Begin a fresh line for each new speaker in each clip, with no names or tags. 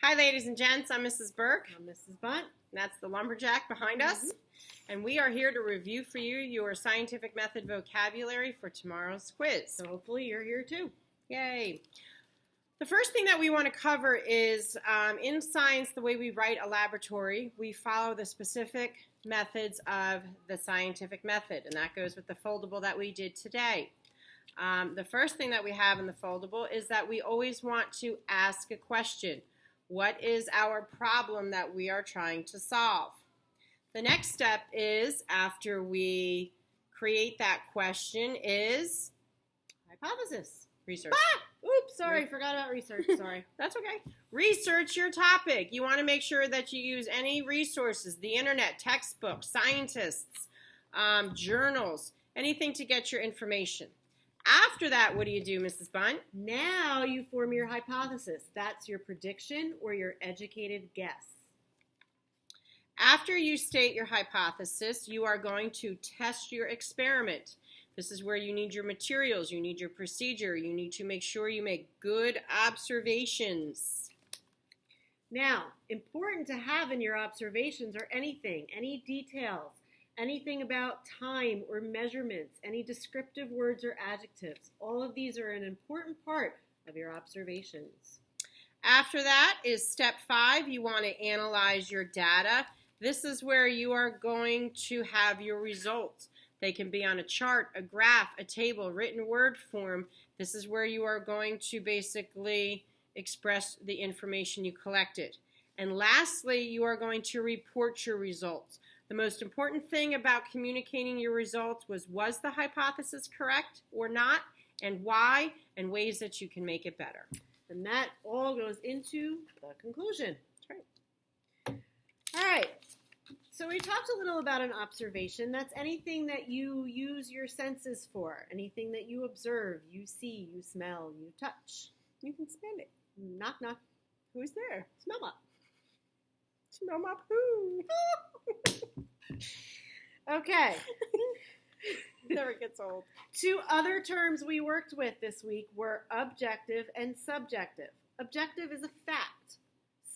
Hi, ladies and gents. I'm Mrs. Burke.
I'm Mrs. Bunt.
That's the lumberjack behind us. And we are here to review for you your scientific method vocabulary for tomorrow's quiz.
So hopefully you're here too.
Yay. The first thing that we want to cover is in science, the way we write a laboratory, we follow the specific methods of the scientific method. And that goes with the foldable that we did today. The first thing that we have in the foldable is that we always want to ask a question. What is our problem that we are trying to solve? The next step is, after we create that question, is
Hypothesis.
research.
Oops, sorry, forgot about research. Sorry.
That's okay. Research your topic. You want to make sure that you use any resources, the internet, textbooks, scientists, journals, anything to get your information. After that, what do you do, Mrs. Bunt?
Now you form your hypothesis. That's your prediction or your educated guess.
After you state your hypothesis, you are going to test your experiment. This is where you need your materials, you need your procedure, you need to make sure you make good observations.
Now, important to have in your observations are anything, any details, anything about time or measurements, any descriptive words or adjectives. All of these are an important part of your observations.
After that is step 5. You want to analyze your data. This is where you are going to have your results. They can be on a chart, a graph, a table, written word form. This is where you are going to basically express the information you collected. And lastly, you are going to report your results. The most important thing about communicating your results was the hypothesis correct or not, and why, and ways that you can make it better.
And that all goes into the conclusion.
That's right.
All right. So we talked a little about an observation. That's anything that you use your senses for, anything that you observe, you see, you smell, you touch.
You can smell it.
Knock, knock.
Who's there?
Smell mop.
Smell mop who?
Okay.
Never gets old.
2 other terms we worked with this week were objective and subjective. Objective is a fact.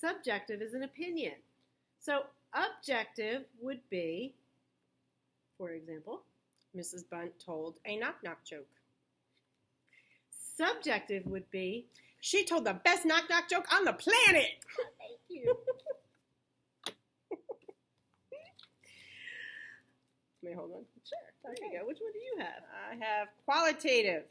Subjective is an opinion. So objective would be, for example,
Mrs. Bunt told a knock-knock joke.
Subjective would be,
she told the best knock-knock joke on the planet.
Thank you.
May I hold on?
Sure. There you go. Which one do you have?
I have qualitative.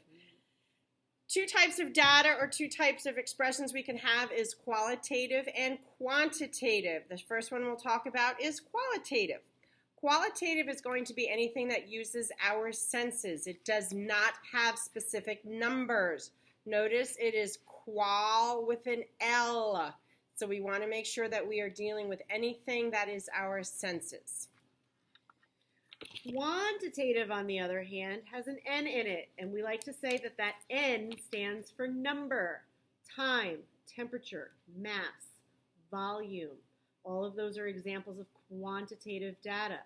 2 types of data or 2 types of expressions we can have is qualitative and quantitative. The first one we'll talk about is qualitative. Qualitative is going to be anything that uses our senses. It does not have specific numbers. Notice it is qual with an L. So we want to make sure that we are dealing with anything that is our senses.
Quantitative, on the other hand, has an N in it, and we like to say that that N stands for number, time, temperature, mass, volume. All of those are examples of quantitative data.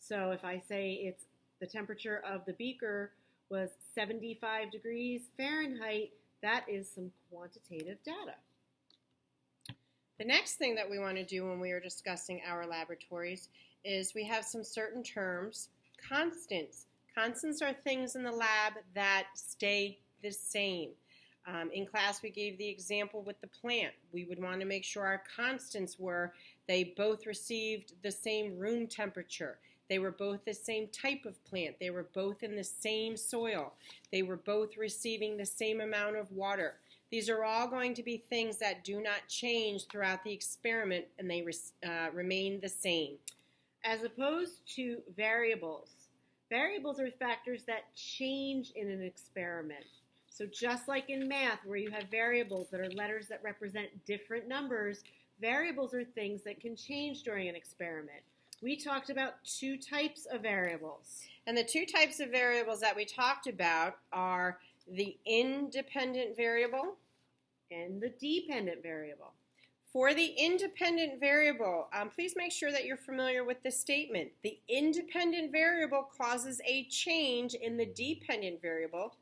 So if I say the temperature of the beaker was 75 degrees Fahrenheit, that is some quantitative data.
The next thing that we want to do when we are discussing our laboratories is we have some certain terms. Constants. Constants are things in the lab that stay the same. In class we gave the example with the plant. We would want to make sure our constants were they both received the same room temperature. They were both the same type of plant. They were both in the same soil. They were both receiving the same amount of water. These are all going to be things that do not change throughout the experiment, and they remain the same.
As opposed to variables. Variables are factors that change in an experiment. So just like in math, where you have variables that are letters that represent different numbers, variables are things that can change during an experiment. We talked about 2 types of variables.
And the 2 types of variables that we talked about are the independent variable
and the dependent variable.
For the independent variable, please make sure that you're familiar with this statement. The independent variable causes a change in the dependent variable,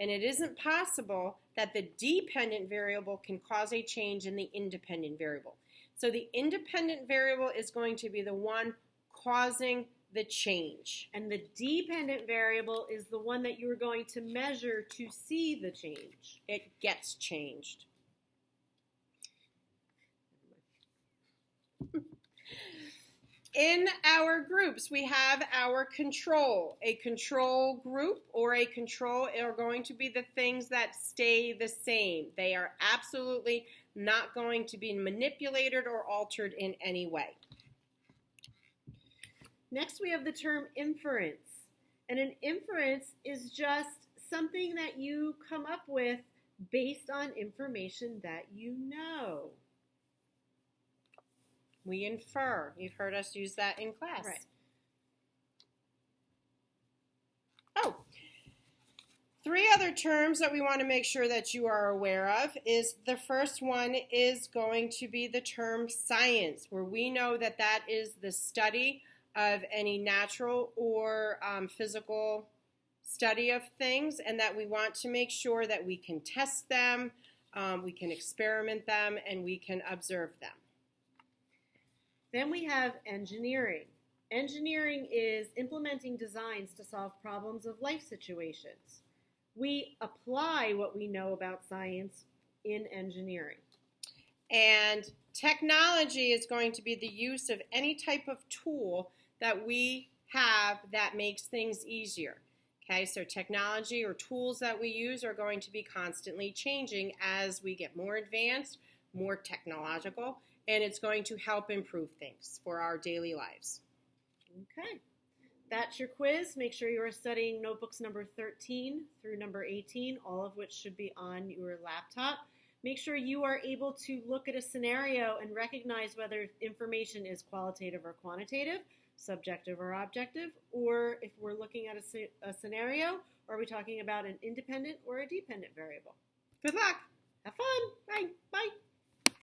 And it isn't possible that the dependent variable can cause a change in the independent variable. So the independent variable is going to be the one causing the change.
And the dependent variable is the one that you are going to measure to see the change.
It gets changed. In our groups, we have our control. A control group or a control are going to be the things that stay the same. They are absolutely not going to be manipulated or altered in any way.
Next, we have the term inference. And an inference is just something that you come up with based on information that you know.
We infer. You've heard us use that in class.
Right.
Oh, three other terms that we want to make sure that you are aware of is the first one is going to be the term science, where we know that that is the study of any natural or physical study of things, and that we want to make sure that we can test them, we can experiment them, and we can observe them.
Then we have engineering. Engineering is implementing designs to solve problems of life situations. We apply what we know about science in engineering.
And technology is going to be the use of any type of tool that we have that makes things easier. Okay, so technology or tools that we use are going to be constantly changing as we get more advanced, more technological, and it's going to help improve things for our daily lives.
Okay, that's your quiz. Make sure you are studying notebooks number 13 through number 18, all of which should be on your laptop. Make sure you are able to look at a scenario and recognize whether information is qualitative or quantitative, subjective or objective, or if we're looking at a scenario, are we talking about an independent or a dependent variable?
Good luck.
Have fun.
Bye.
Bye.